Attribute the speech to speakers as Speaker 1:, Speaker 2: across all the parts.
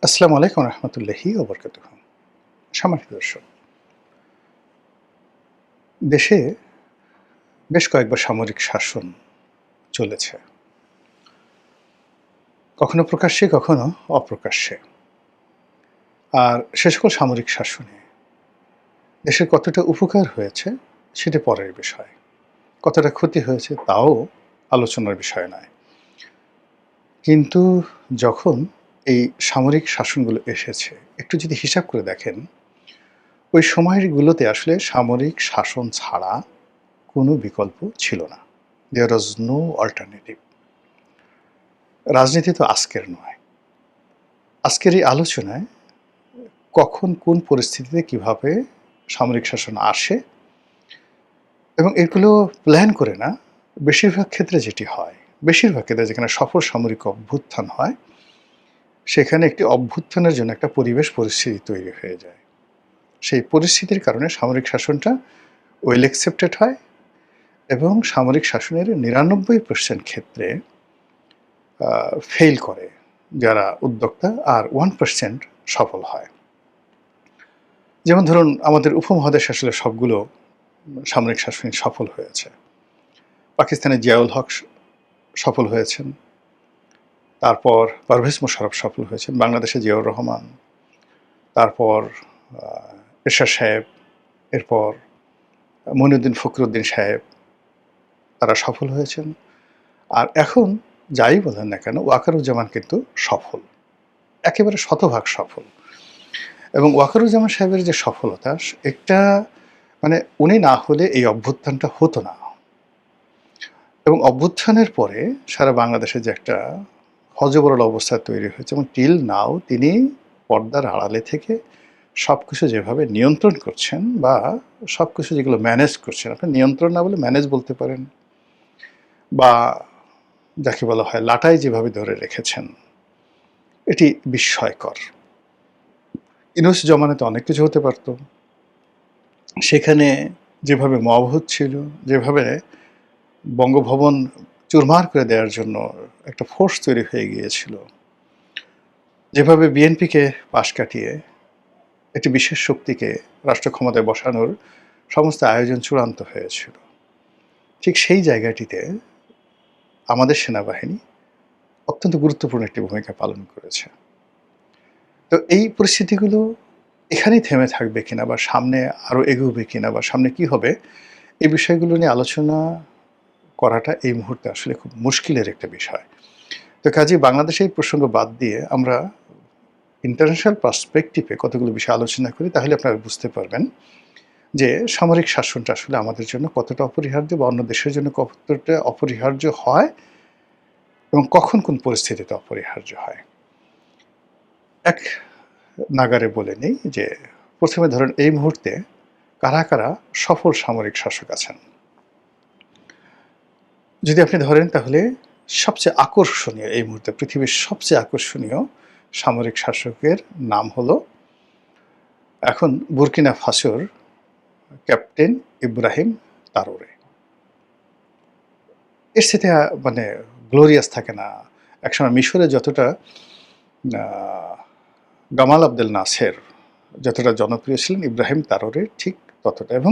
Speaker 1: আসসালামু আলাইকুম রহমতুল্লাহি ওয়া বারাকাতুহু। সম্মানিত দর্শক, দেশে বেশ কয়েকবার সামরিক শাসন চলেছে। কখনো প্রকাশ্যে, কখনো অপ্রকাশ্যে। আর সে সকল সামরিক শাসনে দেশের কতটা উপকার হয়েছে সেটা পরের বিষয়। কতটা ক্ষতি হয়েছে তাও আলোচনার বিষয় নয়। কিন্তু যখন এই সামরিক শাসনগুলো এসেছে, একটু যদি হিসাব করে দেখেন, ওই সময়গুলোতে আসলে সামরিক শাসন ছাড়া কোনো বিকল্প ছিল না। দেয়ার ওয়াজ নো অল্টারনেটিভ। রাজনীতি তো আজকের নয়। আজকের এই আলোচনায় কখন কোন পরিস্থিতিতে কিভাবে সামরিক শাসন আসে এবং এগুলো প্ল্যান করে না, বেশিরভাগ ক্ষেত্রে যেটি হয়, বেশিরভাগ ক্ষেত্রে যেখানে সফল সামরিক অভ্যুত্থান হয়, সেখানে একটি অভ্যুত্থানের জন্য একটা পরিবেশ পরিস্থিতি তৈরি হয়ে যায়। সেই পরিস্থিতির কারণে সামরিক শাসনটা ওয়েল অ্যাকসেপ্টেড হয় এবং সামরিক শাসনের ৯৯% ক্ষেত্রে ফেইল করে যারা উদ্যোক্তা, আর 1% সফল হয়। যেমন ধরুন, আমাদের উপমহাদেশ আসলে সবগুলো সামরিক শাসনই সফল হয়েছে। পাকিস্তানের জিয়াউল হক সফল হয়েছেন, তারপর পারভেজ মোশাররফ সফল হয়েছেন, বাংলাদেশে জিয়াউর রহমান, তারপর এরশাদ সাহেব, এরপর মঈনুদ্দিন ফখরুদ্দিন সাহেব, তারা সফল হয়েছেন। আর এখন যাই বলেন না কেন, ওয়াকারুজ্জামান কিন্তু সফল, একেবারে শতভাগ সফল। এবং ওয়াকারুজ্জামান সাহেবের যে সফলতা, এটা মানে উনি না হলে এই অভ্যুত্থানটা হতো না। এবং অভ্যুত্থানের পরে সারা বাংলাদেশে যে একটা হযবরল অবস্থা তৈরি হয়েছে এবং টিল নাও তিনি পর্দার আড়ালে থেকে সবকিছু যেভাবে নিয়ন্ত্রণ করছেন, বা সবকিছু যেগুলো ম্যানেজ করছেন, আপনি নিয়ন্ত্রণ না বলে ম্যানেজ বলতে পারেন, বা যাকে বলা হয় লাটাই যেভাবে ধরে রেখেছেন, এটি বিস্ময়কর। ইউনূস জমানাতে অনেক কিছু হতে পারত। সেখানে যেভাবে মব হচ্ছিল, যেভাবে বঙ্গভবন চুরমার করে দেওয়ার জন্য একটা ফোর্স তৈরি হয়ে গিয়েছিল, যেভাবে বিএনপিকে পাশ কাটিয়ে একটি বিশেষ শক্তিকে রাষ্ট্র ক্ষমতায় বসানোর সমস্ত আয়োজন চূড়ান্ত হয়েছিল, ঠিক সেই জায়গাটিতে আমাদের সেনাবাহিনী অত্যন্ত গুরুত্বপূর্ণ একটি ভূমিকা পালন করেছে। তো এই পরিস্থিতিগুলো এখানেই থেমে থাকবে কিনা, বা সামনে আরও এগোবে কিনা, বা সামনে কি হবে, এই বিষয়গুলো নিয়ে আলোচনা করাটা এই মুহূর্তে আসলে খুব মুশকিলের একটা বিষয়। তো কাজেই বাংলাদেশে এই প্রসঙ্গ বাদ দিয়ে আমরা ইন্টারন্যাশনাল পার্সপেক্টিভে কতগুলো বিষয় আলোচনা করি, তাহলে আপনারা বুঝতে পারবেন যে সামরিক শাসনটা আসলে আমাদের জন্য কতটা অপরিহার্য, বা অন্য দেশের জন্য কতটা অপরিহার্য হয়, এবং কখন কোন পরিস্থিতিতে অপরিহার্য হয়। এক নাগারে বলে নেই যে, প্রথমে ধরেন এই মুহূর্তে কারা কারা সফল সামরিক শাসক আছেন। যদি আপনি ধরেন, তাহলে সবচেয়ে আকর্ষণীয়, এই মুহূর্তে পৃথিবীর সবচেয়ে আকর্ষণীয় সামরিক শাসকের নাম হলো এখন বুর্কিনা ফাসোর ক্যাপ্টেন ইব্রাহিম তারোরে। এর সাথে মানে গ্লোরিয়াস থাকে না। একসময় মিশরে যতটা গামাল আবদেল নাসের যতটা জনপ্রিয় ছিলেন, ইব্রাহিম তারোরে ঠিক ততটা। এবং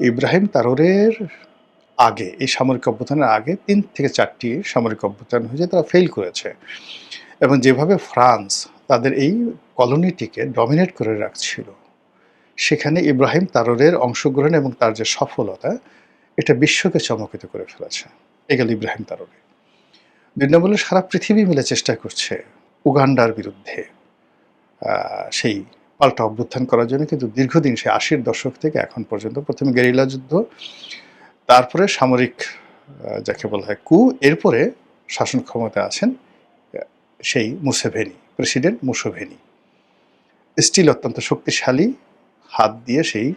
Speaker 1: ইব্রাহিম তারোরের আগে, এই সামরিক অভ্যুত্থানের আগে ৩ থেকে ৪টি সামরিক অভ্যুত্থান হয়েছে, তারা ফেল করেছে। এবং যেভাবে ফ্রান্স তাদের এই কলোনিটিকে ডমিনেট করে রাখছিল, সেখানে ইব্রাহিম তারোরের অংশগ্রহণ এবং তার যে সফলতা, এটা বিশ্বকে চমকিত করে ফেলেছে। এ গেল ইব্রাহিম তারোরে। ২ নম্বর হলো, সারা পৃথিবী মিলে চেষ্টা করছে উগান্ডার বিরুদ্ধে সেই পাল্টা অভ্যুত্থান করার জন্য, কিন্তু দীর্ঘদিন, সে ৮০-র দশক থেকে এখন পর্যন্ত, প্রথমে গেরিলা যুদ্ধ, তারপরে সামরিক যাকে বলা হয় কু, এরপরে শাসন ক্ষমতায় আছেন সেই মুসেভেনি, প্রেসিডেন্ট মুসেভেনি। স্টিল অত্যন্ত শক্তিশালী হাত দিয়ে সেই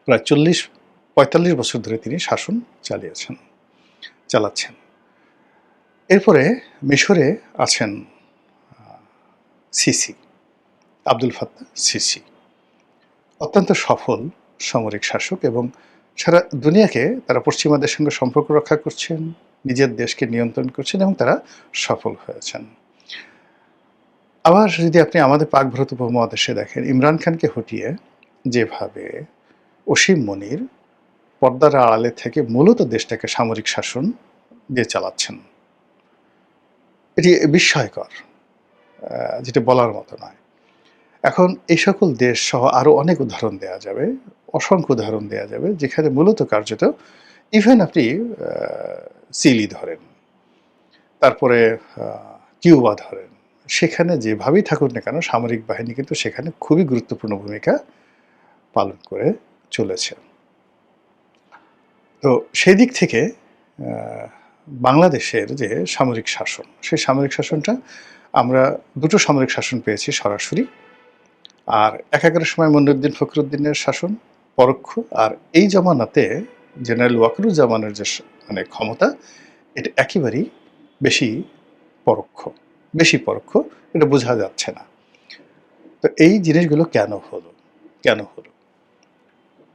Speaker 1: প্রায় ৪০-৪৫ বছর ধরে তিনি শাসন চালাচ্ছেন। এরপরে মিশরে আছেন সিসি, আব্দুল ফাত্তাহ সিসি, অত্যন্ত সফল সামরিক শাসক, এবং সারা দুনিয়াকে তারা পশ্চিমাদের সঙ্গে সম্পর্ক রক্ষা করছেন, নিজের দেশকে নিয়ন্ত্রণ করছেন, এবং তারা সফল হয়েছেন। আবার যদি আপনি আমাদের পাক ভারত উপমহাদেশে দেখেন, ইমরান খানকে হটিয়ে যেভাবে অসীম মনির পর্দার আড়ালে থেকে মূলত দেশটাকে সামরিক শাসন দিয়ে চালাচ্ছেন, এটি বিস্ময়কর, যেটা বলার মতো নয়। এখন এই সকল দেশ সহ আরও অনেক উদাহরণ দেয়া যাবে, অসংখ্য উদাহরণ দেয়া যাবে, যেখানে মূলত কার্যত ইভেন আপনি চিলি ধরেন, তারপরে কিউবা ধরেন, সেখানে যেভাবেই থাকুক না কেন সামরিক বাহিনী কিন্তু সেখানে খুবই গুরুত্বপূর্ণ ভূমিকা পালন করে চলেছে। তো সেই দিক থেকে বাংলাদেশের যে সামরিক শাসন, সেই সামরিক শাসনটা আমরা দুটো সামরিক শাসন পেয়েছি সরাসরি, আর একাগারের সময় মনিরুদ্দিন ফখরুদ্দিনের শাসন পরোক্ষ, আর এই জমানাতে জেনারেল ওয়াকারুজ্জামানের যে মানে ক্ষমতা, এটা একেবারেই বেশি পরোক্ষ, এটা বোঝা যাচ্ছে না। তো এই জিনিসগুলো কেন হলো?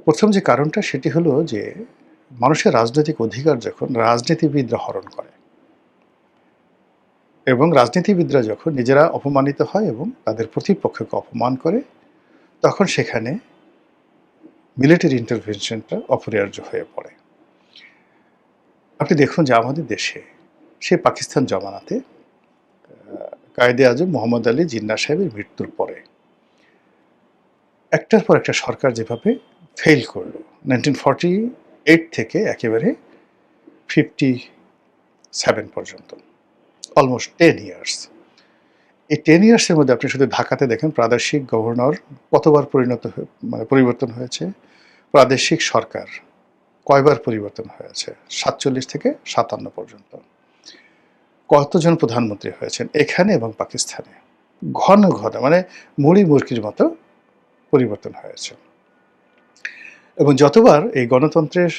Speaker 1: প্রথম যে কারণটা সেটি হলো যে মানুষের রাজনৈতিক অধিকার যখন রাজনীতিবিদরা হরণ করে, এবং রাজনীতিবিদরা যখন নিজেরা অপমানিত হয় এবং তাদের প্রতিপক্ষকে অপমান করে, তখন সেখানে মিলিটারি ইন্টারভেনশনটা অপরিহার্য হয়ে পড়ে। আপনি দেখুন যে আমাদের দেশে সে পাকিস্তান জমানাতে কায়েদে আজম মোহাম্মদ আলী জিন্নাহ সাহেবের মৃত্যুর পরে একটার পর একটা সরকার যেভাবে ফেল করলো, 1948 থেকে একেবারে 57 পর্যন্ত, অলমোস্ট 10 ইয়ার্স। এই 10 ইয়ার্সের মধ্যে আপনি শুধু ঢাকাতে দেখেন প্রাদেশিক গভর্নর কতবার পরিবর্তন হয়েছে, প্রাদেশিক সরকার কয়বার পরিবর্তন হয়েছে, 47 থেকে 57 পর্যন্ত, কতজন প্রধানমন্ত্রী হয়েছেন এখানে এবং পাকিস্তানে, ঘন মানে মুড়ি মুরগির মতো পরিবর্তন হয়েছে। এবং যতবার এই গণতন্ত্রের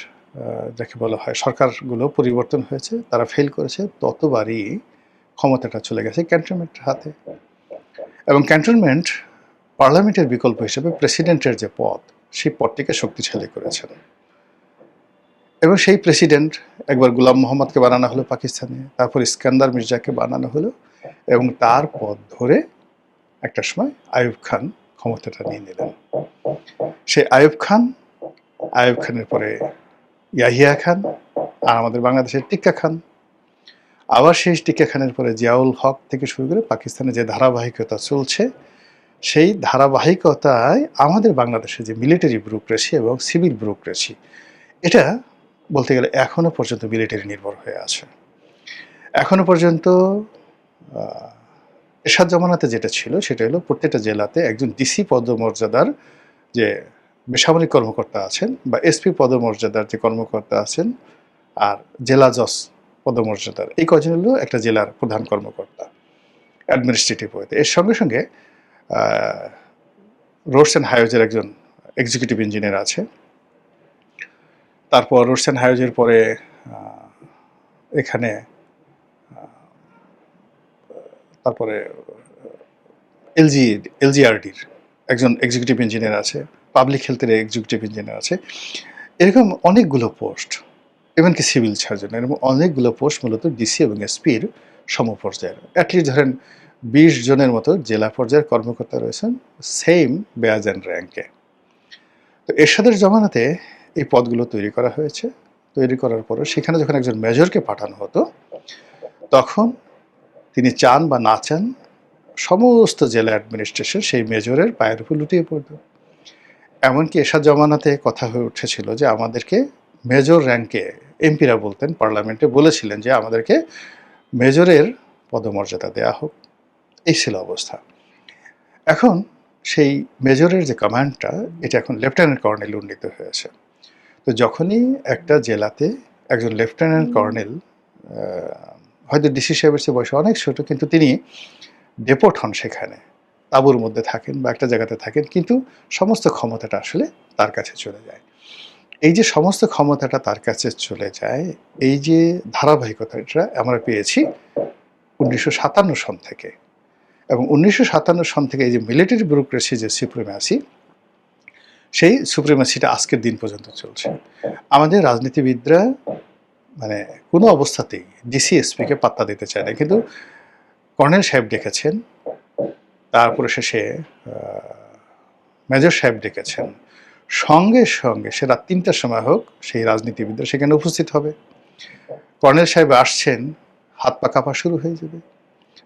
Speaker 1: যাকে বলা হয় সরকারগুলো পরিবর্তন হয়েছে, তারা ফেল করেছে, ততবারই ক্ষমতাটা চলে গেছে ক্যান্টনমেন্টের হাতে। এবং ক্যান্টনমেন্ট পার্লামেন্টের বিকল্প হিসেবে প্রেসিডেন্টের যে পদ, সেই পদটিকে শক্তিশালী করেছেন। এবং সেই প্রেসিডেন্ট একবার গুলাম মোহাম্মদকে বানানো হলো পাকিস্তানে, তারপর ইস্কান্দার মির্জাকে বানানো হলো, এবং তার পদ ধরে একটা সময় আইয়ুব খান ক্ষমতাটা নিয়ে নিলেন। সেই আইয়ুব খানের পরে ইয়াহিয়া খান, আর আমাদের বাংলাদেশের টিক্কা খান, আবার সেই টিক্কা খানের পরে জিয়াউল হক থেকে শুরু করে পাকিস্তানে যে ধারাবাহিকতা চলছে, সেই ধারাবাহিকতায় আমাদের বাংলাদেশে যে মিলিটারি ব্যুরোক্রেসি এবং সিভিল ব্যুরোক্রেসি, এটা বলতে গেলে এখনো পর্যন্ত মিলিটারি নির্ভর হয়ে আছে। এখনো পর্যন্ত এরশাদ জমানাতে যেটা ছিল সেটা হলো প্রত্যেকটা জেলাতে একজন ডিসি পদমর্যাদার যে বেসামরিক কর্মকর্তা আছেন, বা এসপি পদমর্যাদার যে কর্মকর্তা আছেন, আর জেলা জজ পদমর্যাদার এই কজন হলো একটা জেলার প্রধান কর্মকর্তা অ্যাডমিনিস্ট্রেটিভ ওয়েতে। এর সঙ্গে সঙ্গে রোডস অ্যান্ড হাইওয়েজের একজন এক্সিকিউটিভ ইঞ্জিনিয়ার আছে, তারপর রোডস অ্যান্ড হাইওয়েজের পরে এখানে তারপরে এলজিআরডির একজন এক্সিকিউটিভ ইঞ্জিনিয়ার আছে, পাবলিক হেলথের এক্সিকিউটিভ ইঞ্জিনিয়ার আছে, এরকম অনেকগুলো পোস্ট, এমনকি সিভিল সার্জন, এরকম অনেকগুলো পোস্ট মূলত ডিসি এবং এসপির সমপর্যায়ের। অ্যাটলিস্ট ধরেন 20 জনের মতো জেলা পর্যায়ের কর্মকর্তা রয়েছেন সেম বেয়াজ অ্যান্ড র্যাঙ্কে। তো এরশাদের জমানাতে এই পদগুলো তৈরি করা হয়েছে। তৈরি করার পরে সেখানে যখন একজন মেজরকে পাঠানো হতো, তখন তিনি চান বা না চান সমস্ত জেলা অ্যাডমিনিস্ট্রেশন সেই মেজরের পায়ের উপর লুটিয়ে পড়ত। এমনকি এরশাদ জমানাতে কথা হয়ে উঠেছিল যে আমাদেরকে মেজর র্যাঙ্কে, এমপিরা বলতেন, পার্লামেন্টে বলেছিলেন যে আমাদেরকে মেজরের পদমর্যাদা দেয়া হোক। এই ছিল অবস্থা। এখন সেই মেজরের যে কমান্ডটা, এটা এখন লেফটেন্যান্ট কর্নেল উন্নীত হয়েছে। তো যখনই একটা জেলাতে একজন লেফটেন্যান্ট কর্নেল, হয়তো ডিসি সাহেবের চেয়ে বয়সে অনেক ছোট, কিন্তু তিনি ডেপোর্ট হন, সেখানে তাঁবুর মধ্যে থাকেন বা একটা জায়গাতে থাকেন, কিন্তু সমস্ত ক্ষমতাটা আসলে তার কাছে চলে যায়। এই যে সমস্ত ক্ষমতাটা তার কাছে চলে যায়, এই যে ধারাবাহিকতাটা আমরা পেয়েছি 1957 সন থেকে। এবং 1957 সন থেকে এই যে মিলিটারি ব্যুরোক্রেসি যে সুপ্রিম্যাসি, সেই সুপ্রিম্যাসিটা আজকের দিন পর্যন্ত চলছে। আমাদের রাজনীতিবিদরা মানে কোনো অবস্থাতেই ডিসি এসপিকে পাত্তা দিতে চায় না, কিন্তু কর্নেল সাহেব ডেকেছেন, তারপরে শেষে মেজর সাহেব ডেকেছেন, সঙ্গে সঙ্গে সে রাত ৩টার সময় হোক সেই রাজনীতিবিদরা সেখানে উপস্থিত হবে। কর্নেল সাহেব আসছেন, হাত পা কাঁপা শুরু হয়ে যাবে।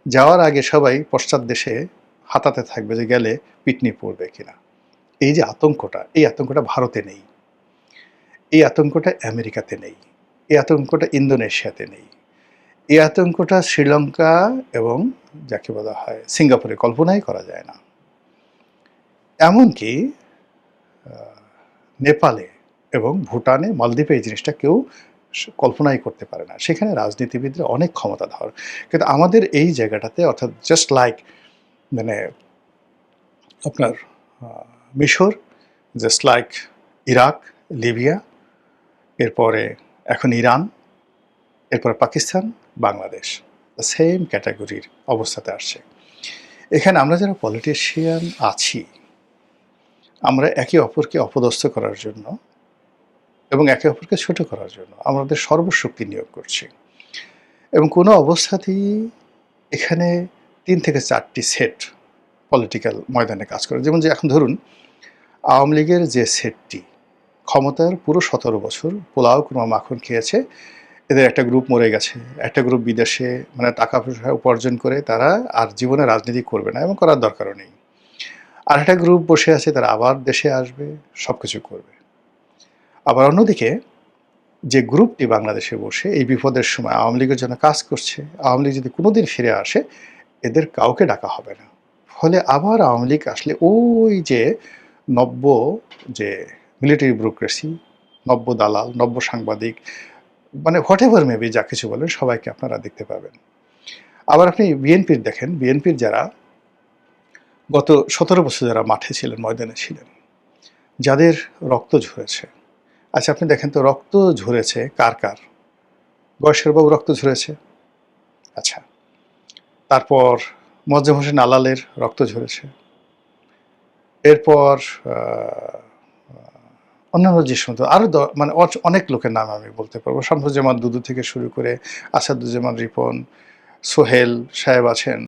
Speaker 1: যাওয়ার আগে সবাই পশ্চাৎ দেশে হাতাতে থাকবে যে গেলে পিটনি পড়বে কিনা। এই যে আতঙ্কটা, এই আতঙ্কটা ভারতে নেই, এই আতঙ্কটা আমেরিকাতে নেই, এই আতঙ্কটা ইন্দোনেশিয়াতে নেই, এই আতঙ্কটা শ্রীলঙ্কা এবং যাকে বলা হয় সিঙ্গাপুরে কল্পনাই করা যায় না। এমনকি নেপালে এবং ভুটানে, মালদ্বীপে এই জিনিসটা কেউ কল্পনাই করতে পারে না। সেখানে রাজনীতিবিদরা অনেক ক্ষমতাধর, কিন্তু আমাদের এই জায়গাটাতে, অর্থাৎ জাস্ট লাইক মানে আপনার মিশর, জাস্ট লাইক ইরাক, লিবিয়া, এরপরে এখন ইরান, এরপরে পাকিস্তান, বাংলাদেশ, সেম ক্যাটাগরির অবস্থাতে আসছে। এখানে আমরা যারা পলিটিশিয়ান আছি, আমরা একে অপরকে অপদস্থ করার জন্য এবং একে অপরকে ছোট করার জন্য আমাদের সর্বশক্তি নিয়োগ করছি, এবং কোনো অবস্থাতেই এখানে ৩ থেকে ৪টি সেট পলিটিক্যাল ময়দানে কাজ করে। যেমন যে এখন ধরুন আওয়ামী লীগের যে সেটটি ক্ষমতার পুরো ১৭ বছর পোলাও কিংবা মাখন খেয়েছে, এদের একটা গ্রুপ মরে গেছে, একটা গ্রুপ বিদেশে মানে টাকা পয়সা উপার্জন করে তারা আর জীবনে রাজনীতি করবে না এবং করার দরকারও নেই। আর একটা গ্রুপ বসে আছে, তারা আবার দেশে আসবে, সব কিছু করবে। আবার অন্যদিকে যে গ্রুপটি বাংলাদেশে বসে এই বিপদের সময় আওয়ামী লীগের জন্য কাজ করছে, আওয়ামী লীগ যদি কোনোদিন ফিরে আসে এদের কাউকে ডাকা হবে না। ফলে আবার আওয়ামী লীগ আসলে ওই যে নব্য যে মিলিটারি ব্যুরোক্রেসি, নব্য দালাল, নব্য সাংবাদিক, মানে হোয়াট এভার মেবি যা কিছু বলেন, সবাইকে আপনারা দেখতে পাবেন। আবার আপনি বিএনপির দেখেন, বিএনপির যারা গত ১৭ বছর যারা মাঠে ছিলেন, ময়দানে ছিলেন, যাদের রক্ত ঝরেছে, আচ্ছা আপনি দেখেন তো রক্ত ঝরেছে কার কার? গয়েশ্বরবাবু রক্ত ঝরেছে, আচ্ছা। তারপর মোয়াজ্জেম হোসেন আলালের রক্ত ঝরেছে, এরপর অন্যান্য যে সমস্ত আরও মানে অনেক লোকের নাম আমি বলতে পারবো, শামসুজ্জামান দুদু থেকে শুরু করে আসাদুজ্জামান রিপন, সোহেল সাহেব আছেন,